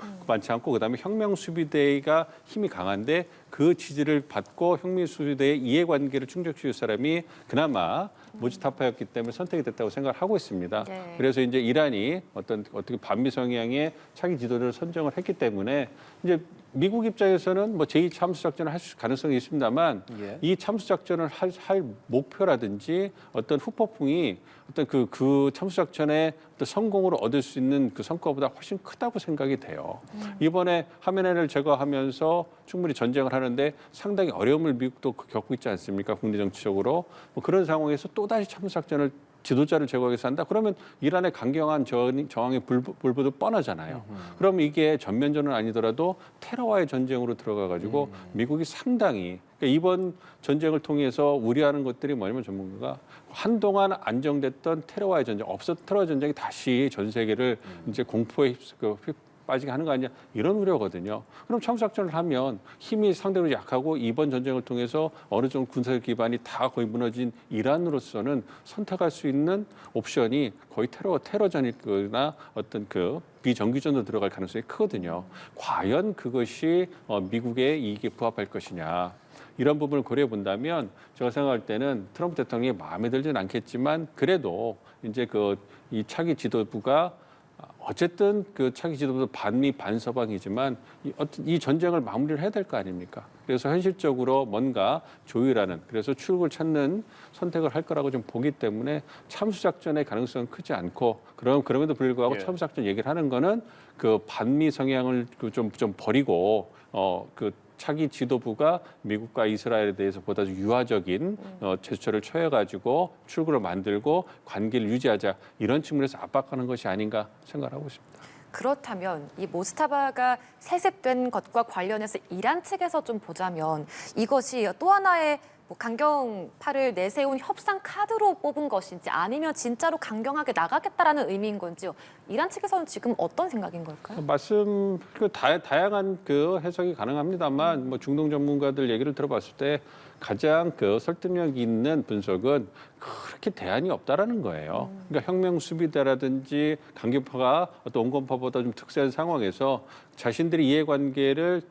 그다음에 혁명수비대가 힘이 강한데 그 지지를 받고 혁명수비대의 이해관계를 충족시킬 사람이 그나마 무지타파였기 때문에 선택이 됐다고 생각을 하고 있습니다. 네. 그래서 이제 이란이 어떻게 반미 성향의 차기 지도자를 선정을 했기 때문에 이제 미국 입장에서는 뭐 제2 참수 작전을 할 가능성이 있습니다만 예. 이 참수 작전을 할 목표라든지 어떤 후폭풍이 어떤 그 참수 작전의 어떤 성공으로 얻을 수 있는 그 성과보다 훨씬 크다고 생각이 돼요. 이번에 하메네이를 제거하면서 충분히 전쟁을 하는데 상당히 어려움을 미국도 겪고 있지 않습니까? 국내 정치적으로 뭐 그런 상황에서 또다시 참수 작전을 지도자를 제거하기 위해서 한다. 그러면 이란의 강경한 저항의 불보도 뻔하잖아요. 그럼 이게 전면전은 아니더라도 테러와의 전쟁으로 들어가가지고 미국이 상당히 그러니까 이번 전쟁을 통해서 우려하는 것들이 뭐냐면 전문가가 한동안 안정됐던 테러와의 전쟁, 테러 전쟁이 다시 전 세계를 이제 공포에 빠지게 하는 거 아니냐 이런 우려거든요. 그럼 참수작전을 하면 힘이 상대로 약하고 이번 전쟁을 통해서 어느 정도 군사적 기반이 다 거의 무너진 이란으로서는 선택할 수 있는 옵션이 거의 테러전이거나 어떤 그 비정규전으로 들어갈 가능성이 크거든요. 과연 그것이 미국의 이익에 부합할 것이냐. 이런 부분을 고려해 본다면 제가 생각할 때는 트럼프 대통령이 마음에 들지는 않겠지만 그래도 이제 이 차기 지도부가 어쨌든 그 차기 지도부도 반미 반서방이지만 이 전쟁을 마무리를 해야 될 거 아닙니까? 그래서 현실적으로 뭔가 조율하는 그래서 출구를 찾는 선택을 할 거라고 좀 보기 때문에 참수작전의 가능성은 크지 않고 그럼에도 불구하고 예. 참수작전 얘기를 하는 거는 그 반미 성향을 좀 버리고 그 차기 지도부가 미국과 이스라엘에 대해서 보다 유화적인 제스처를 취해가지고 출구를 만들고 관계를 유지하자 이런 측면에서 압박하는 것이 아닌가 생각하고 있습니다. 그렇다면 이 모스타바가 세습된 것과 관련해서 이란 측에서 좀 보자면 이것이 또 하나의 뭐 강경파를 내세운 협상 카드로 뽑은 것인지 아니면 진짜로 강경하게 나가겠다라는 의미인 건지요. 이란 측에서는 지금 어떤 생각인 걸까요? 다양한 그 해석이 가능합니다만 뭐 중동 전문가들 얘기를 들어봤을 때 가장 그 설득력 있는 분석은 그렇게 대안이 없다라는 거예요. 그러니까 혁명 수비대라든지 강경파가 어떤 온건파보다 좀 특수한 상황에서 자신들이 이해관계를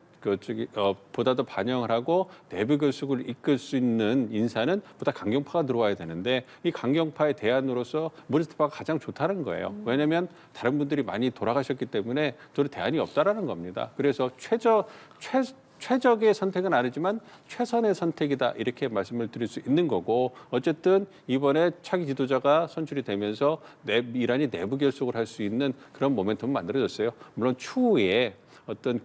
보다 더 반영을 하고 내부 결속을 이끌 수 있는 인사는 보다 강경파가 들어와야 되는데 이 강경파의 대안으로서 무스타파가 가장 좋다는 거예요. 왜냐하면 다른 분들이 많이 돌아가셨기 때문에 도저히 대안이 없다라는 겁니다. 그래서 최적의 선택은 아니지만 최선의 선택이다 이렇게 말씀을 드릴 수 있는 거고 어쨌든 이번에 차기 지도자가 선출이 되면서 이란이 내부 결속을 할 수 있는 그런 모멘텀은 만들어졌어요. 물론 추후에 어떤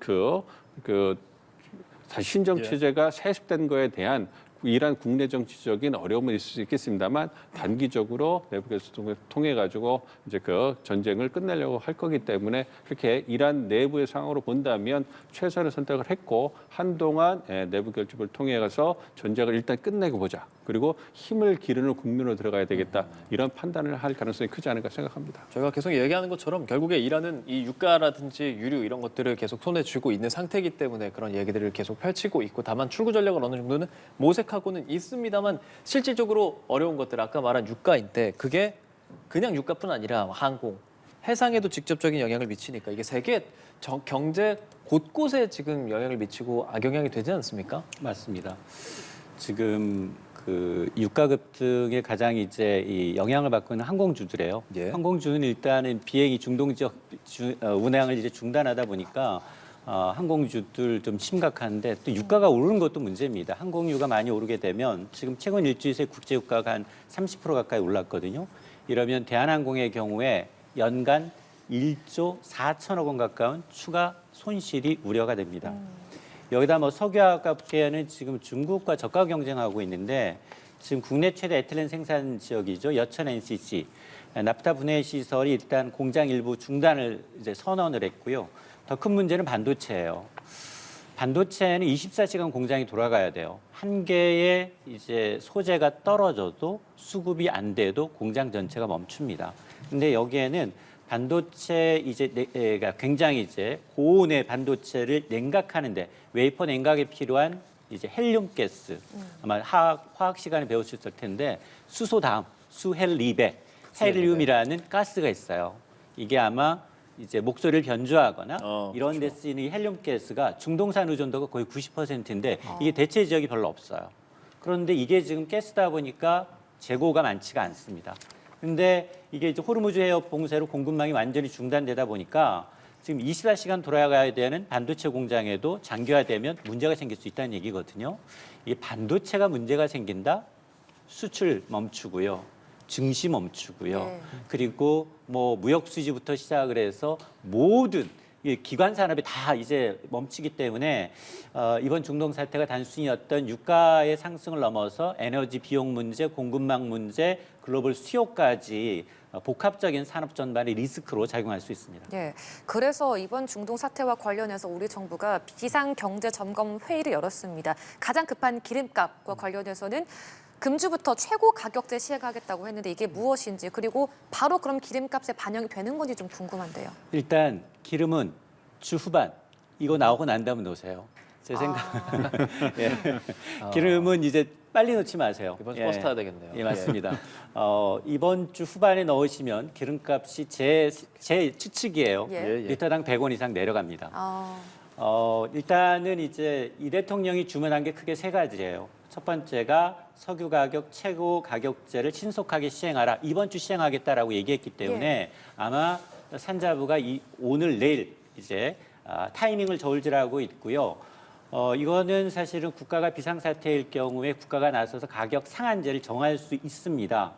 다시 신정 체제가 세습된 거에 대한 이란 국내 정치적인 어려움은 있을 수 있겠습니다만 단기적으로 내부 결속을 통해 가지고 이제 그 전쟁을 끝내려고 할 거기 때문에 그렇게 이란 내부의 상황으로 본다면 최선의 선택을 했고 한동안 내부 결집을 통해 가서 전쟁을 일단 끝내고 보자. 그리고 힘을 기르는 국면으로 들어가야 되겠다. 이런 판단을 할 가능성이 크지 않을까 생각합니다. 저희가 계속 얘기하는 것처럼 결국에 이란은 이 유가라든지 유류 이런 것들을 계속 손에 쥐고 있는 상태이기 때문에 그런 얘기들을 계속 펼치고 있고 다만 출구 전략을 어느 정도는 모색하고는 있습니다만 실질적으로 어려운 것들 아까 말한 유가인데 그게 그냥 유가뿐 아니라 항공, 해상에도 직접적인 영향을 미치니까 이게 세계 경제 곳곳에 지금 영향을 미치고 악영향이 되지 않습니까? 맞습니다. 지금 그 유가 급등에 가장 이제 이 영향을 받고 있는 항공주들이에요. 예. 항공주는 일단은 비행이 중동 지역 운항을 이제 중단하다 보니까 항공주들 좀 심각한데 또 유가가 오르는 것도 문제입니다. 항공유가 많이 오르게 되면 지금 최근 일주일 새 국제 유가가 한 30% 가까이 올랐거든요. 이러면 대한항공의 경우에 연간 1조 4천억 원 가까운 추가 손실이 우려가 됩니다. 여기다 뭐 석유화학업계는 지금 중국과 저가 경쟁하고 있는데 지금 국내 최대 에틸렌 생산 지역이죠. 여천 NCC 납타 분해 시설이 일단 공장 일부 중단을 이제 선언을 했고요. 더 큰 문제는 반도체예요. 반도체는 24시간 공장이 돌아가야 돼요. 한 개의 이제 소재가 떨어져도 수급이 안 돼도 공장 전체가 멈춥니다. 근데 여기에는 반도체 이제가 굉장히 이제 고온의 반도체를 냉각하는데 웨이퍼 냉각에 필요한 이제 헬륨 가스 아마 화학 시간에 배우셨을 텐데 수소 다음 수헬리베 헬륨이라는 가스가 있어요. 이게 아마 이제 목소리를 변조하거나 이런 데 쓰이는 이 헬륨 가스가 중동산 의존도가 거의 90%인데 이게 대체 지역이 별로 없어요. 그런데 이게 지금 가스다 보니까 재고가 많지가 않습니다. 근데 이게 이제 호르무즈 해협 봉쇄로 공급망이 완전히 중단되다 보니까 지금 24시간 돌아가야 되는 반도체 공장에도 장기화되면 문제가 생길 수 있다는 얘기거든요. 이 반도체가 문제가 생긴다? 수출 멈추고요. 증시 멈추고요. 네. 그리고 뭐 무역 수지부터 시작을 해서 모든 이 기관 산업이 다 이제 멈추기 때문에 이번 중동 사태가 단순히 어떤 유가의 상승을 넘어서 에너지 비용 문제, 공급망 문제, 글로벌 수요까지 복합적인 산업 전반의 리스크로 작용할 수 있습니다. 예, 그래서 이번 중동 사태와 관련해서 우리 정부가 비상경제점검 회의를 열었습니다. 가장 급한 기름값과 관련해서는 금주부터 최고 가격제 시행하겠다고 했는데 이게 무엇인지 그리고 바로 그럼 기름값에 반영이 되는 건지 좀 궁금한데요. 일단 기름은 주 후반 이거 나오고 난 다음에 넣으세요. 제 생각. 예. 기름은 이제 빨리 넣지 마세요. 이번 주 버스 타야 되겠네요. 예, 맞습니다. 이번 주 후반에 넣으시면 기름값이 제 추측이에요. 예. 리터당 100원 이상 내려갑니다. 일단은 이제 이 대통령이 주문한 게 크게 세 가지예요. 첫 번째가 석유 가격 최고 가격제를 신속하게 시행하라. 이번 주 시행하겠다라고 얘기했기 때문에 아마 산자부가 오늘 내일 이제 타이밍을 저울질하고 있고요. 이거는 사실은 국가가 비상사태일 경우에 국가가 나서서 가격 상한제를 정할 수 있습니다.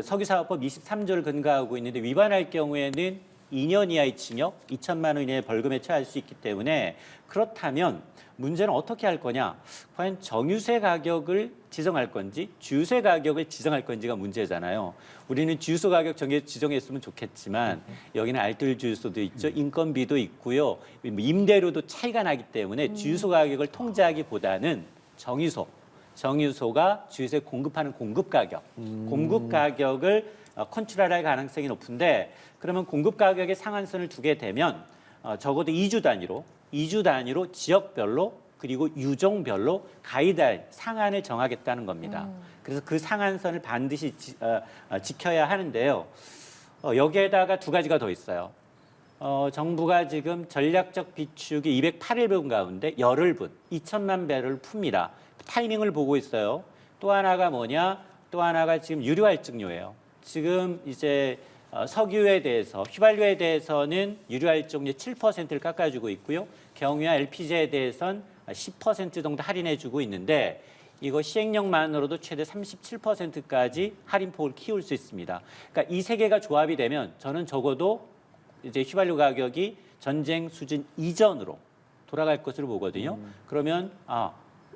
석유사업법 23조를 근거하고 있는데 위반할 경우에는 2년 이하의 징역, 2천만 원 이내의 벌금에 처할 수 있기 때문에 그렇다면 문제는 어떻게 할 거냐? 과연 정유세 가격을 지정할 건지 주유세 가격을 지정할 건지가 문제잖아요. 우리는 주유소 가격 지정했으면 좋겠지만 여기는 알뜰 주유소도 있죠. 인건비도 있고요. 임대료도 차이가 나기 때문에 주유소 가격을 통제하기보다는 정유소가 주유소에 공급하는 공급 가격을 컨트롤할 가능성이 높은데 그러면 공급 가격의 상한선을 두게 되면 적어도 2주 단위로 지역별로 그리고 유종별로 가이드라인 상한을 정하겠다는 겁니다. 그래서 그 상한선을 반드시 지켜야 하는데요. 여기에다가 두 가지가 더 있어요. 정부가 지금 전략적 비축이 208일 가운데 열흘분 2천만 배럴을 풉니다. 타이밍을 보고 있어요. 또 하나가 뭐냐? 또 하나가 지금 유류할증료예요. 지금 이제 석유에 대해서 휘발유에 대해서는 유류할증료 7%를 깎아주고 있고요. 경유와 LPG에 대해선 10% 정도 할인해주고 있는데 이거 시행령만으로도 최대 37%까지 할인폭을 키울 수 있습니다. 그러니까 이 세 개가 조합이 되면 저는 적어도 이제 휘발유 가격이 전쟁 수준 이전으로 돌아갈 것으로 보거든요. 그러면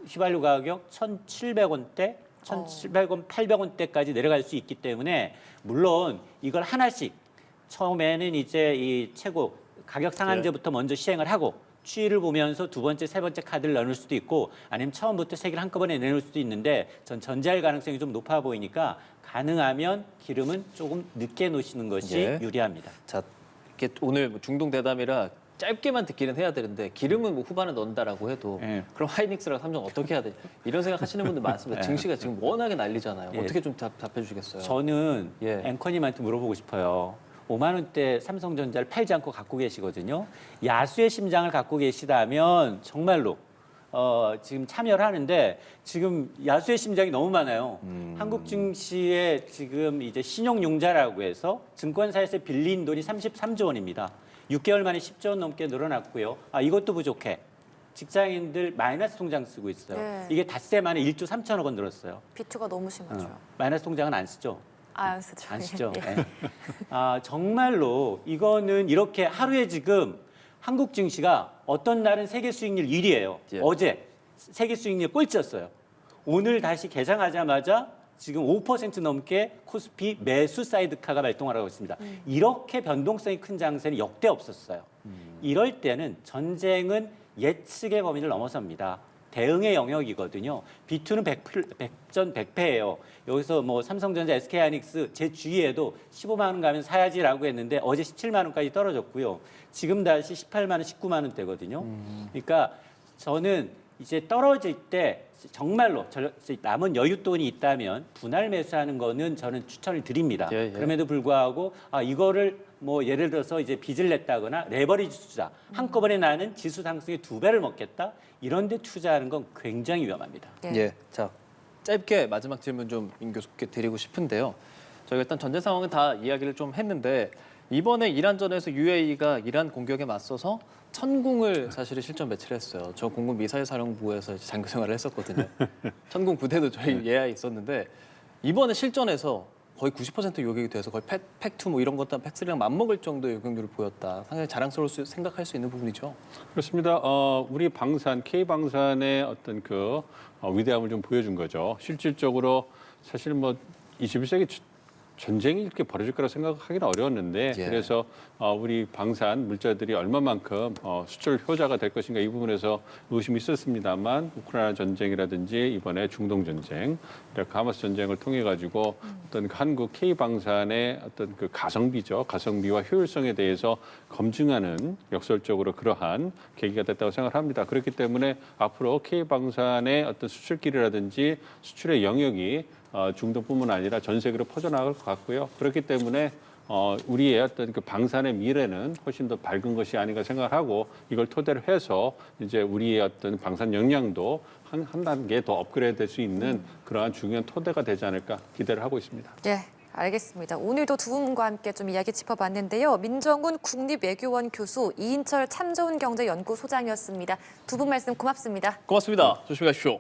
휘발유 가격 1,700원대 1,700원, 800원대까지 내려갈 수 있기 때문에 물론 이걸 하나씩 처음에는 이제 이 최고 가격 상한제부터 먼저 시행을 하고 추이를 보면서 두 번째, 세 번째 카드를 넣을 수도 있고 아니면 처음부터 세 개를 한꺼번에 내놓을 수도 있는데 전 전제할 가능성이 좀 높아 보이니까 가능하면 기름은 조금 늦게 놓으시는 것이 유리합니다. 자, 이렇게 오늘 중동 대담이라 짧게만 듣기는 해야 되는데 기름은 뭐 후반에 넣는다라고 해도 그럼 하이닉스랑 삼성 어떻게 해야 되냐 이런 생각 하시는 분들 많습니다. 증시가 지금 워낙에 난리잖아요. 어떻게 좀 답해 주시겠어요? 저는 앵커님한테 물어보고 싶어요. 5만 원대 삼성전자를 팔지 않고 갖고 계시거든요. 야수의 심장을 갖고 계시다면 정말로 지금 참여를 하는데 지금 야수의 심장이 너무 많아요. 한국 증시의 지금 이제 신용융자라고 해서 증권사에서 빌린 돈이 33조 원입니다. 6개월 만에 10조 원 넘게 늘어났고요. 이것도 부족해. 직장인들 마이너스 통장 쓰고 있어요. 네. 이게 닷새 만에 1조 3천억 원 늘었어요. 비투가 너무 심하죠. 마이너스 통장은 안 쓰죠. 안 쓰죠. 안 쓰죠. 예. 네. 정말로 이거는 이렇게 하루에 지금 한국 증시가 어떤 날은 세계 수익률 1위예요. 예. 어제 세계 수익률 꼴찌였어요. 오늘 다시 개장하자마자 지금 5% 넘게 코스피 매수 사이드카가 발동을 하고 있습니다. 이렇게 변동성이 큰 장세는 역대 없었어요. 이럴 때는 전쟁은 예측의 범위를 넘어섭니다. 대응의 영역이거든요. B2는 100전 100패예요. 여기서 뭐 삼성전자, SK하이닉스 제 주위에도 15만 원 가면 사야지라고 했는데 어제 17만 원까지 떨어졌고요. 지금 다시 18만 원, 19만 원대거든요. 그러니까 저는 이제 떨어질 때 정말로 남은 여윳돈이 있다면 분할 매수하는 거는 저는 추천을 드립니다. 예, 예. 그럼에도 불구하고 이거를 뭐 예를 들어서 이제 빚을 냈다거나 레버리지 투자 한꺼번에 나는 지수 상승의 2배를 먹겠다 이런 데 투자하는 건 굉장히 위험합니다. 예. 자, 짧게 마지막 질문 좀 임 교수께 드리고 싶은데요. 저희가 일단 전제 상황은 다 이야기를 좀 했는데 이번에 이란전에서 UAE가 이란 공격에 맞서서 천궁을 사실은 실전 배치를 했어요. 저 공군 미사일 사령부에서 장교 생활을 했었거든요. 천궁 부대도 저희 예하에 있었는데 이번에 실전에서 거의 90% 요격이 돼서 거의 팩2 뭐 이런 것도 팩3랑 맞먹을 정도의 요격률을 보였다. 상당히 자랑스러울 생각할 수 있는 부분이죠. 그렇습니다. 우리 방산, K방산의 어떤 그 위대함을 좀 보여준 거죠. 실질적으로 사실 뭐 21세기 전쟁이 이렇게 벌어질 거라 생각하기는 어려웠는데 예. 그래서 우리 방산 물자들이 얼마만큼 수출 효자가 될 것인가 이 부분에서 의심이 있었습니다만 우크라이나 전쟁이라든지 이번에 중동 전쟁, 하마스 전쟁을 통해 가지고 어떤 한국 K 방산의 어떤 그 가성비죠, 가성비와 효율성에 대해서 검증하는 역설적으로 그러한 계기가 됐다고 생각합니다. 그렇기 때문에 앞으로 K 방산의 어떤 수출길이라든지 수출의 영역이 중동뿐만 아니라 전 세계로 퍼져나갈 것 같고요. 그렇기 때문에 우리의 어떤 그 방산의 미래는 훨씬 더 밝은 것이 아닌가 생각하고 이걸 토대로 해서 이제 우리의 어떤 방산 역량도 한 단계 더 업그레이드될 수 있는 그러한 중요한 토대가 되지 않을까 기대를 하고 있습니다. 네, 알겠습니다. 오늘도 두 분과 함께 좀 이야기 짚어봤는데요. 민정훈 국립외교원 교수, 이인철 참좋은경제연구소장이었습니다. 두 분 말씀 고맙습니다. 고맙습니다. 조심히 가십시오.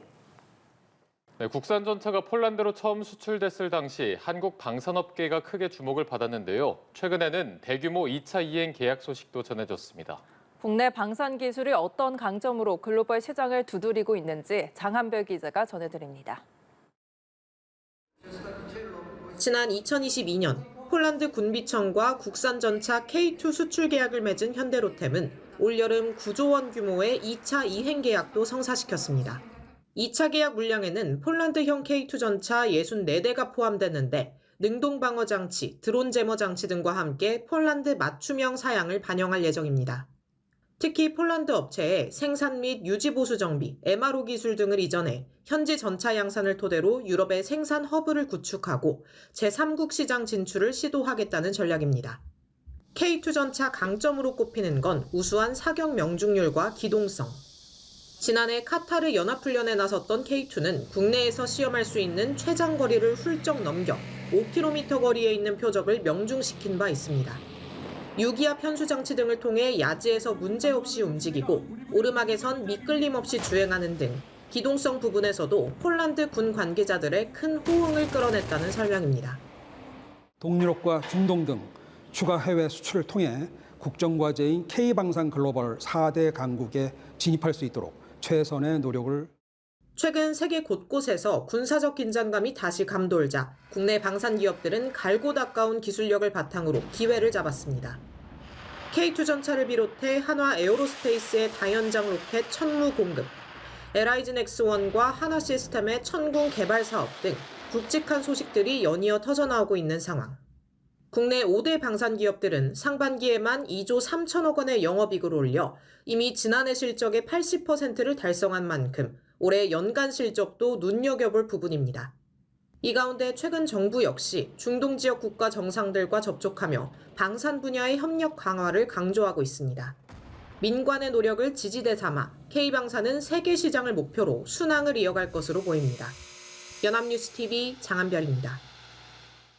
네, 국산 전차가 폴란드로 처음 수출됐을 당시 한국 방산업계가 크게 주목을 받았는데요. 최근에는 대규모 2차 이행 계약 소식도 전해졌습니다. 국내 방산 기술이 어떤 강점으로 글로벌 시장을 두드리고 있는지 장한별 기자가 전해드립니다. 지난 2022년 폴란드 군비청과 국산 전차 K2 수출 계약을 맺은 현대로템은 올여름 9조 원 규모의 2차 이행 계약도 성사시켰습니다. 2차 계약 물량에는 폴란드형 K2 전차 64대가 포함됐는데 능동 방어 장치, 드론 제모 장치 등과 함께 폴란드 맞춤형 사양을 반영할 예정입니다. 특히 폴란드 업체에 생산 및 유지 보수 정비, MRO 기술 등을 이전해 현지 전차 양산을 토대로 유럽의 생산 허브를 구축하고 제3국 시장 진출을 시도하겠다는 전략입니다. K2 전차 강점으로 꼽히는 건 우수한 사격 명중률과 기동성. 지난해 카타르 연합훈련에 나섰던 K2는 국내에서 시험할 수 있는 최장거리를 훌쩍 넘겨 5km 거리에 있는 표적을 명중시킨 바 있습니다. 유기압 현수장치 등을 통해 야지에서 문제없이 움직이고 오르막에선 미끌림 없이 주행하는 등 기동성 부분에서도 폴란드 군 관계자들의 큰 호응을 끌어냈다는 설명입니다. 동유럽과 중동 등 추가 해외 수출을 통해 국정과제인 K방산 글로벌 4대 강국에 진입할 수 있도록 최선의 노력을. 최근 세계 곳곳에서 군사적 긴장감이 다시 감돌자 국내 방산 기업들은 갈고 닦아온 기술력을 바탕으로 기회를 잡았습니다. K2 전차를 비롯해 한화 에어로스페이스의 다연장 로켓 천무 공급, LIG 넥스원과 하나 시스템의 천궁 개발 사업 등 굵직한 소식들이 연이어 터져나오고 있는 상황. 국내 5대 방산 기업들은 상반기에만 2조 3천억 원의 영업이익을 올려 이미 지난해 실적의 80%를 달성한 만큼 올해 연간 실적도 눈여겨볼 부분입니다. 이 가운데 최근 정부 역시 중동 지역 국가 정상들과 접촉하며 방산 분야의 협력 강화를 강조하고 있습니다. 민관의 노력을 지지대 삼아 K방사는 세계 시장을 목표로 순항을 이어갈 것으로 보입니다. 연합뉴스TV 장한별입니다.